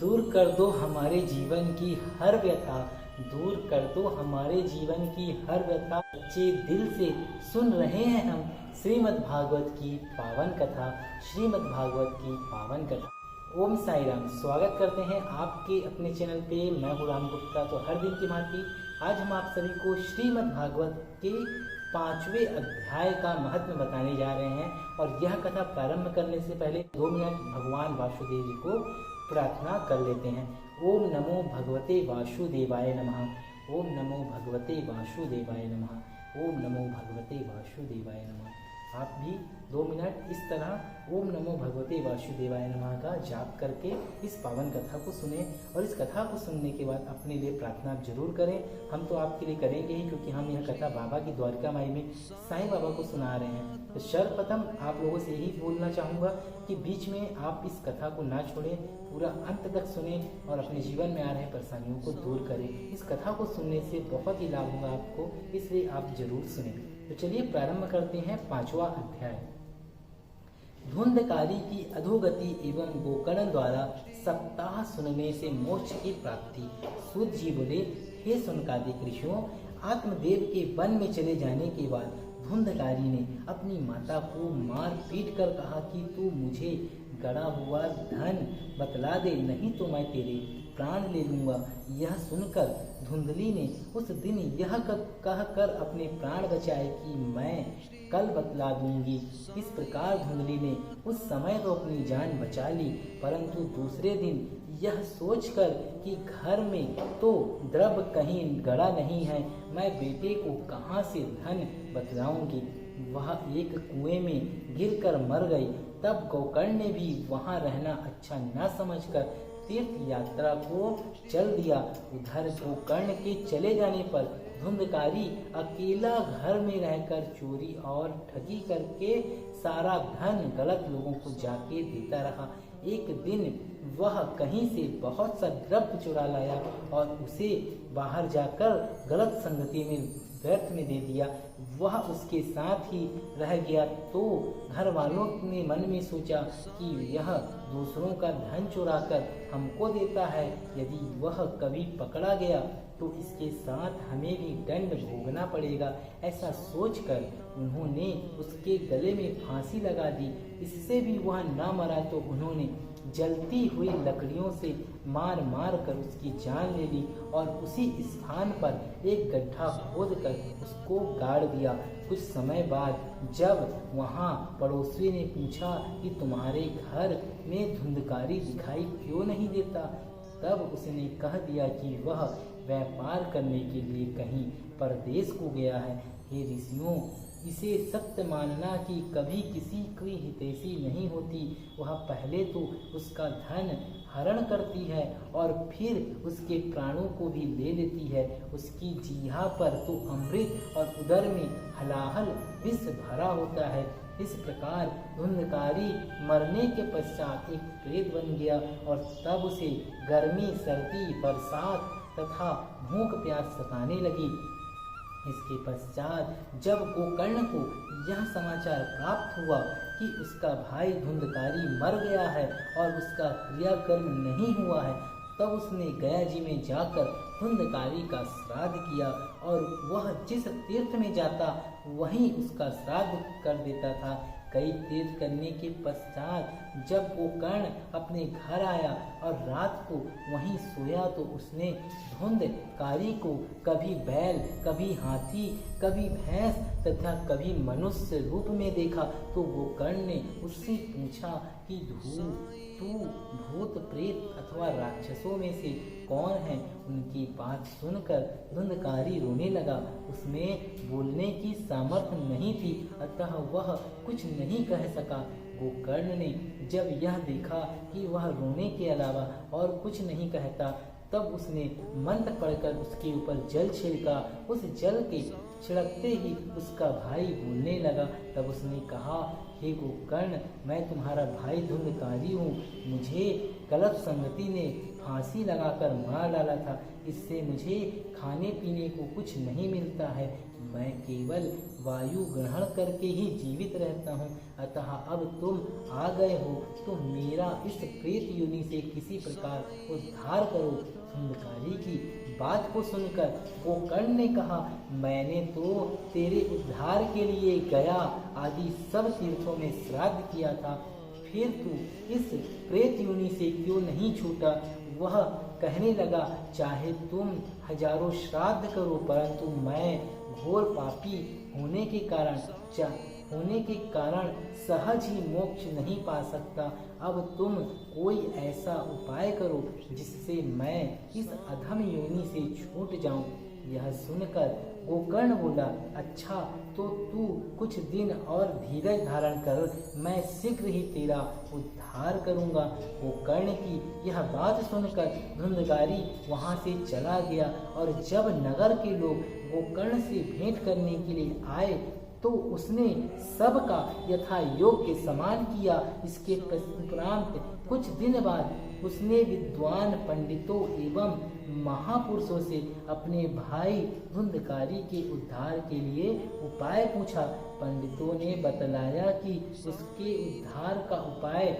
दूर कर दो हमारे जीवन की हर व्यथा, दूर कर दो हमारे जीवन की हर व्यथा। सच्चे दिल से सुन रहे हैं हम श्रीमद् भागवत की पावन कथा, श्रीमद् भागवत की पावन कथा। ओम साई राम। स्वागत करते हैं आपके अपने चैनल पे। मैं हूँ राम गुप्ता। तो हर दिन की भांति आज हम आप सभी को श्रीमद् भागवत के 5वें अध्याय का महत्व बताने जा रहे हैं। और यह कथा प्रारंभ करने से पहले 2 मिनट भगवान वासुदेव जी को प्रार्थना कर लेते हैं। ओम नमो भगवते वासुदेवाय नमः। ओम नमो भगवते वासुदेवाय नमः। ओम नमो भगवते वासुदेवाय नमः। आप भी 2 मिनट इस तरह ओम नमो भगवते वासुदेवाय नमः का जाप करके इस पावन कथा को सुने। और इस कथा को सुनने के बाद अपने लिए प्रार्थना जरूर करें। हम तो आपके लिए करेंगे ही, क्योंकि हम यह कथा बाबा की द्वारका माई में साईं बाबा को सुना रहे हैं। तो सर्वप्रथम आप लोगों से यही बोलना चाहूँगा कि बीच में आप इस कथा को ना छोड़ें, पूरा अंत तक सुने और अपने जीवन में आ रहे परेशानियों को दूर करें। इस कथा को सुनने से बहुत ही लाभ होगा आपको, इसलिए आप जरूर सुने। तो चलिए प्रारंभ करते हैं 5वां अध्याय। धुंधकारी की अधोगति एवं गोकर्ण द्वारा सप्ताह सुनने से मोक्ष की प्राप्ति। सूत जी बोले, हे सुनकादिक ऋषियों, आत्मदेव के वन में चले जाने के बाद धुंधकारी ने अपनी माता को मार पीट कर कहा कि तू मुझे गड़ा हुआ धन बतला दे, नहीं तो मैं तेरे प्राण ले लूंगा। यह सुनकर धुंधली ने उस दिन यह कह कर अपने प्राण बचाए कि मैं कल बतला दूंगी। इस प्रकार धुंधली ने उस समय तो अपनी जान बचा ली, परंतु दूसरे दिन यह सोचकर कि घर में तो द्रव्य कहीं गड़ा नहीं है, मैं बेटे को कहाँ से धन बतलाऊंगी। वह एक कुएं में गिरकर मर गई। तब गोकर्ण ने भी वहां रहना अच्छा न समझकर तीर्थ यात्रा को चल दिया। उधर गोकर्ण के चले जाने पर धुंधकारी अकेला घर में रहकर चोरी और ठगी करके सारा धन गलत लोगों को जाके देता रहा। एक दिन वह कहीं से बहुत सा द्रव्य चुरा लाया और उसे बाहर जाकर गलत संगति में व्यर्थ में दे दिया। वह उसके साथ ही रह गया। तो घर वालों ने मन में सोचा कि यह दूसरों का धन चुराकर हमको देता है, यदि वह कभी पकड़ा गया तो इसके साथ हमें भी दंड भोगना पड़ेगा। ऐसा सोचकर उन्होंने उसके गले में फांसी लगा दी। इससे भी वह ना मरा तो उन्होंने जलती हुई लकड़ियों से मार मार कर उसकी जान ले ली और उसी स्थान पर एक गड्ढा खोद कर उसको गाड़ दिया। कुछ समय बाद जब वहाँ पड़ोसी ने पूछा कि तुम्हारे घर में धुंधकारी दिखाई क्यों नहीं देता, तब उसने कह दिया कि वह व्यापार करने के लिए कहीं परदेश को गया है। हे ऋषियों, इसे सत्य मानना कि कभी किसी की हितैषी नहीं होती। वह पहले तो उसका धन हरण करती है और फिर उसके प्राणों को भी ले लेती है। उसकी जीहा पर तो अमृत और उदर में हलाहल विष भरा होता है। इस प्रकार धुंधकारी मरने के पश्चात एक प्रेत बन गया और तब उसे गर्मी, सर्दी, बरसात तथा भूख प्यास सताने लगी। इसके पश्चात जब गोकर्ण को यह समाचार प्राप्त हुआ कि उसका भाई धुंधकारी मर गया है और उसका क्रियाकर्म नहीं हुआ है, तब उसने गया जी में जाकर धुंधकारी का श्राद्ध किया और वह जिस तीर्थ में जाता वहीं उसका श्राद्ध कर देता था। कई तीर्थ करने के पश्चात जब गोकर्ण अपने घर आया और रात को वहीं सोया तो उसने धुंधकारी को कभी बैल, कभी हाथी, कभी भैंस तथा कभी मनुष्य रूप में देखा। तो गोकर्ण ने उससे पूछा कि तू भूत, प्रेत अथवा राक्षसों में से कौन है? उनकी बात सुनकर धुंधकारी रोने लगा। उसमें बोलने की सामर्थ्य नहीं थी, अतः वह कुछ नहीं कह सका। गोकर्ण ने जब यह देखा कि वह रोने के अलावा और कुछ नहीं कहता, तब उसने मंत्र पढ़कर उसके ऊपर जल छिड़का। उस जल के छिड़कते ही उसका भाई बोलने लगा। तब उसने कहा, हे गोकर्ण, मैं तुम्हारा भाई धुंधकारी हूँ। मुझे गलत संगति ने फांसी लगाकर मार डाला था। इससे मुझे खाने पीने को कुछ नहीं मिलता है, मैं केवल वायु ग्रहण करके ही जीवित रहता हूँ। अतः अब तुम आ गए हो तो मेरा इस प्रेत योनि से किसी प्रकार उद्धार करो। धुंधकारी की बात को सुनकर गोकर्ण ने कहा, मैंने तो तेरे उद्धार के लिए गया आदि सब तीर्थों में श्राद्ध किया था, फिर तू इस प्रेत योनि से क्यों नहीं छूटा? वह कहने लगा, चाहे तुम हजारों श्राद्ध करो, परंतु मैं घोर पापी होने के कारण सहज ही मोक्ष नहीं पा सकता। अब तुम कोई ऐसा उपाय करो जिससे मैं इस अधम योनि से छूट जाऊं। यह सुनकर गोकर्ण बोला, अच्छा तो तू कुछ दिन और धीरज धारण कर, मैं शीघ्र ही तेरा उद्धार करूंगा। गोकर्ण की यह बात सुनकर धुंधकारी वहां से चला गया और जब नगर के लोग गोकर्ण से भेंट करने के लिए आए तो उसने सबका यथा योग्य सम्मान किया। इसके उपरांत कुछ दिन बाद उसने विद्वान पंडितों एवं महापुरुषों से अपने भाई धुंधकारी के उद्धार के लिए उपाय पूछा। पंडितों ने बतलाया कि उसके उद्धार का उपाय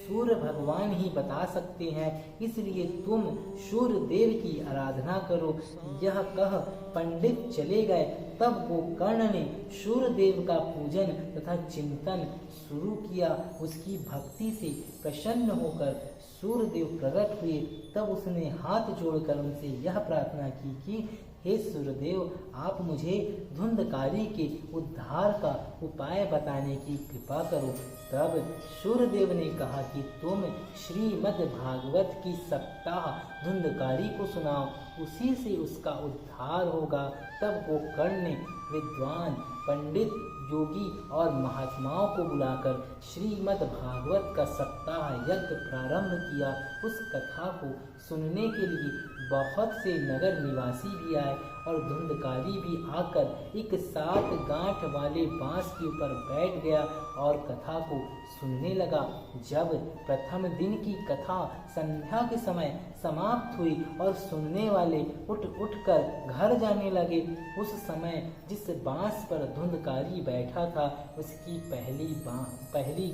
सूर्य भगवान ही बता सकते हैं, इसलिए तुम सूर्य देव की आराधना करो। यह कह पंडित चले गए। तब गोकर्ण ने सूर्य देव का पूजन तथा चिंतन शुरू किया। उसकी भक्ति से प्रसन्न होकर सूर्य देव प्रकट हुए। तब उसने हाथ जोड़कर उनसे यह प्रार्थना की कि हे सूर्यदेव, आप मुझे धुंधकारी के उद्धार का उपाय बताने की कृपा करो। तब सूर्यदेव ने कहा कि तुम श्रीमद् भागवत की सप्ताह धुंधकारी को सुनाओ, उसी से उसका उद्धार होगा। तब गोकर्ण ने विद्वान पंडित योगी और महात्माओं को बुलाकर श्रीमद् भागवत का सप्ताह यज्ञ प्रारंभ किया। उस कथा को सुनने के लिए बहुत से नगर निवासी भी आए और धुंधकारी भी आकर एक 7 गांठ वाले बांस के ऊपर बैठ गया और कथा को सुनने लगा। जब प्रथम दिन की कथा संध्या के समय समाप्त हुई और सुनने वाले उठ कर घर जाने लगे, उस समय जिस बांस पर धुंधकारी बैठा था उसकी पहली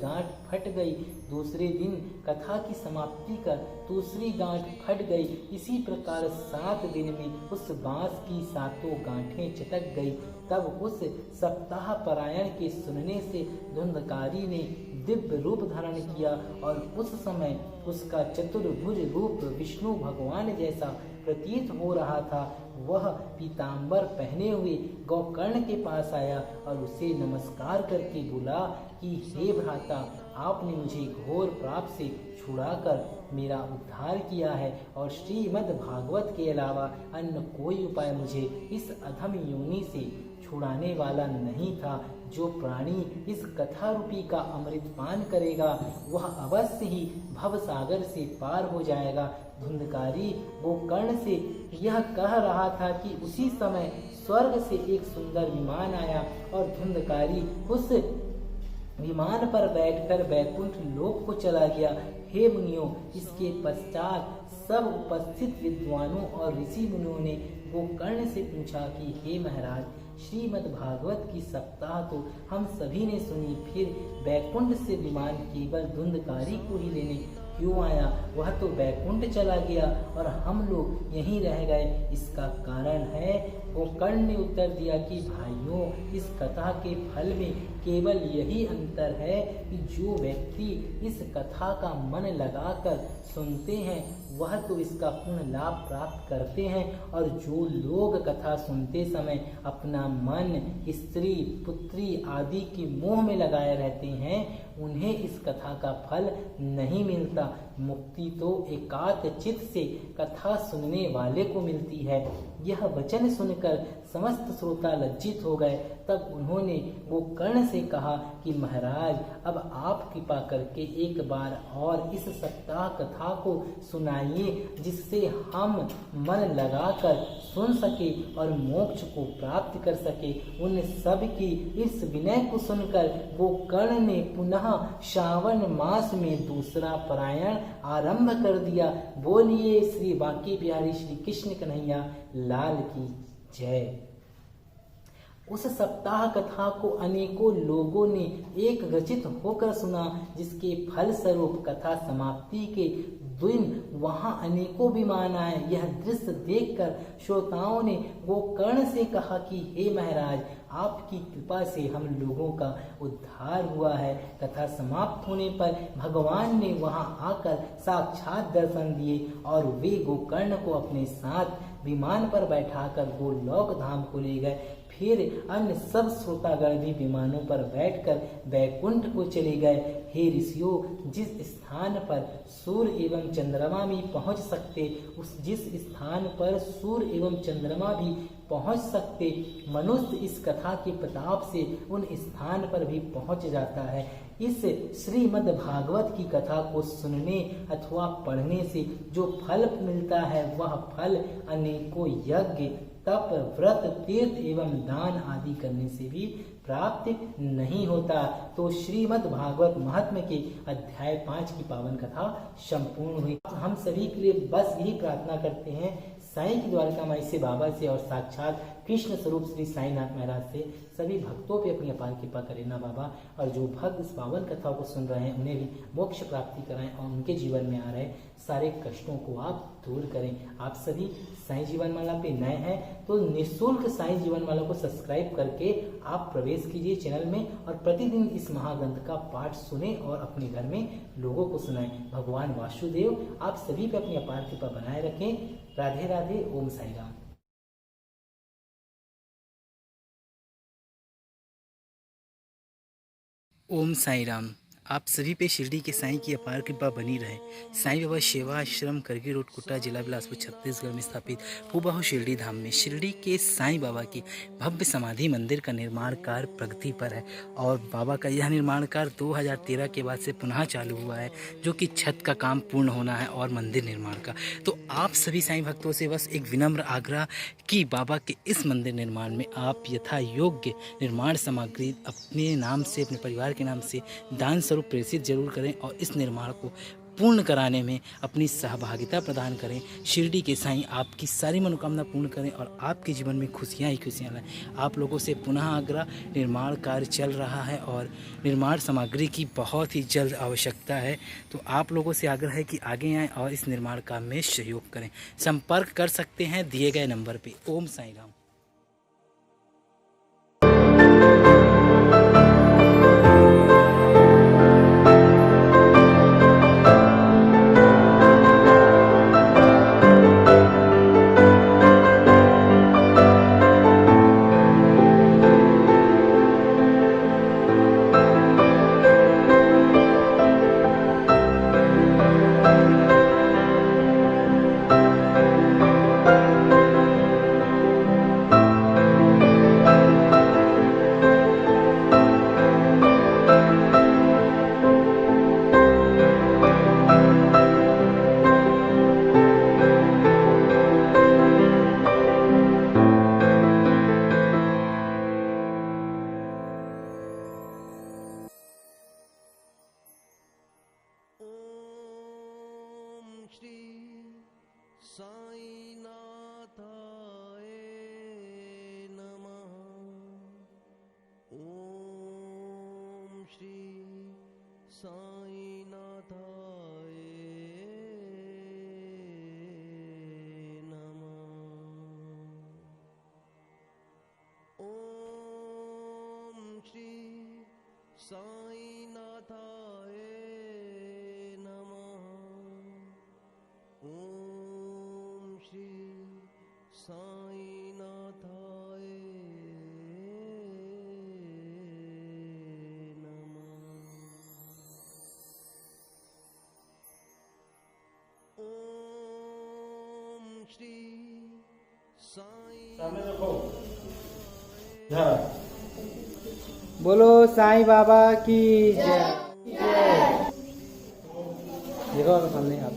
गांठ फट गई। दूसरे दिन कथा की समाप्ति कर दूसरी गांठ फट गई। इसी प्रकार 7 दिन में उस बांस की 7 गांठें चटक गई। तब उस सप्ताह परायण के सुनने से धुंधकारी ने दिव्य रूप धारण किया और उस समय उसका चतुर्भुज रूप विष्णु भगवान जैसा प्रतीत हो रहा था। वह पीतांबर पहने हुए गोकर्ण के पास आया और उसे नमस्कार करके बोला कि हे भ्राता, आपने मुझे घोर पाप से छुड़ाकर मेरा उद्धार किया है और श्रीमद् भागवत के अलावा अन्य कोई उपाय मुझे इस अधम योनि से छुड़ाने वाला नहीं था। जो प्राणी इस कथा रूपी का अमृत पान करेगा वह अवश्य ही भव सागर से पार हो जाएगा। धुंधकारी गोकर्ण से यह कह रहा था कि उसी समय स्वर्ग से एक सुंदर विमान आया और धुंधकारी उस विमान पर बैठकर बैकुंठ लोक को चला गया। हे मुनियों, इसके पश्चात सब उपस्थित विद्वानों और ऋषि मुनियों ने गोकर्ण से पूछा कि हे महाराज, श्रीमद् भागवत की सप्ताह तो हम सभी ने सुनी, फिर बैकुंठ से विमान केवल धुंधकारी को ही लेने क्यों आया? वह तो बैकुंठ चला गया और हम लोग यहीं रह गए। इसका कारण है, गोकर्ण ने उत्तर दिया कि भाइयों, इस कथा के फल में केवल यही अंतर है कि जो व्यक्ति इस कथा का मन लगाकर सुनते हैं वह तो इसका पूर्ण लाभ प्राप्त करते हैं, और जो लोग कथा सुनते समय अपना मन स्त्री पुत्री आदि के मोह में लगाए रहते हैं उन्हें इस कथा का फल नहीं मिलता। मुक्ति तो एकांत चित्त से कथा सुनने वाले को मिलती है। यह वचन सुनकर समस्त श्रोता लज्जित हो गए। तब उन्होंने गोकर्ण से कहा कि महाराज, अब आप कृपा करके एक बार और इस सप्ताह कथा को सुनाइए, जिससे हम मन लगाकर सुन सके और मोक्ष को प्राप्त कर सके। उन सब की इस विनय को सुनकर गोकर्ण ने पुनः श्रावण मास में दूसरा परायण आरंभ कर दिया। बोलिए श्री बांके बिहारी श्री कृष्ण कन्हैया लाल की जय। उस सप्ताह कथा को अनेकों लोगों ने एक रचित होकर सुना, जिसके फल स्वरूप कथा समाप्ति के दिन वहां अनेकों विमान आए। यह दृश्य देखकर श्रोताओं ने गोकर्ण से कहा कि हे महाराज, आपकी कृपा से हम लोगों का उद्धार हुआ है। कथा समाप्त होने पर भगवान ने वहां आकर साक्षात दर्शन दिए और वे गोकर्ण को अपने साथ विमान पर बैठाकर गोलोक धाम को ले गए। फिर अन्य सब श्रोतागण भी विमानों पर बैठकर वैकुंठ को चले गए। हे ऋषियों, जिस स्थान पर सूर्य एवं चंद्रमा भी पहुंच सकते, जिस स्थान पर सूर्य एवं चंद्रमा भी पहुंच सकते, मनुष्य इस कथा के प्रताप से उन स्थान पर भी पहुंच जाता है। इस श्रीमद् भागवत की कथा को सुनने अथवा पढ़ने से जो फल मिलता है, वह फल अनेकों यज्ञ, तप, व्रत, तीर्थ एवं दान आदि करने से भी प्राप्त नहीं होता। तो श्रीमद् भागवत महात्म्य के अध्याय 5 की पावन कथा संपूर्ण हुई। हम सभी के लिए बस यही प्रार्थना करते हैं, साईं की द्वारका माई से, बाबा से और साक्षात कृष्ण स्वरूप श्री साईनाथ महाराज से सभी भक्तों पे अपनी अपार कृपा करें ना बाबा। और जो भक्त इस पावन कथा को सुन रहे हैं, उन्हें भी मोक्ष प्राप्ति कराएं और उनके जीवन में आ रहे सारे कष्टों को आप दूर करें। आप सभी साईं जीवन माला पे नए हैं तो निःशुल्क साईं जीवन माला को सब्सक्राइब करके आप प्रवेश कीजिए चैनल में और प्रतिदिन इस महाग्रंथ का पाठ सुने और अपने घर में लोगों को सुनाएं। भगवान वासुदेव आप सभी पे अपनी अपार कृपा बनाए रखें। राधे राधे। ओम साई राम। ओम साई राम। आप सभी पे शिरडी के साईं की अपार कृपा बनी रहे। साईं बाबा सेवा आश्रम करगी रोड कुटा जिला बिलासपुर छत्तीसगढ़ में स्थापित हूबहू शिरडी धाम में शिरडी के साईं बाबा की भव्य समाधि मंदिर का निर्माण कार्य प्रगति पर है और बाबा का यह निर्माण कार्य 2013 के बाद से पुनः चालू हुआ है, जो कि छत का काम पूर्ण होना है और मंदिर निर्माण का। तो आप सभी साईं भक्तों से बस एक विनम्र आग्रह कि बाबा के इस मंदिर निर्माण में आप यथा योग्य निर्माण सामग्री अपने नाम से, अपने परिवार के नाम से दान स्वरूप प्रेषित जरूर करें और इस निर्माण को पूर्ण कराने में अपनी सहभागिता प्रदान करें। शिरडी के साईं आपकी सारी मनोकामना पूर्ण करें और आपके जीवन में खुशियां ही खुशियां लाएं। आप लोगों से पुनः आग्रह, निर्माण कार्य चल रहा है और निर्माण सामग्री की बहुत ही जल्द आवश्यकता है। तो आप लोगों से आग्रह है कि आगे आएँ और इस निर्माण काम में सहयोग करें। संपर्क कर सकते हैं दिए गए नंबर पर। ओम साई राम। साईनाथाय नमः। ओम श्री साईनाथाय नमः। ओम श्री साईनाथाय नमः। ओम श्री साईनाथाय नमः। ओम श्री साई बोलो साईं बाबा की जय। देखो सामने आप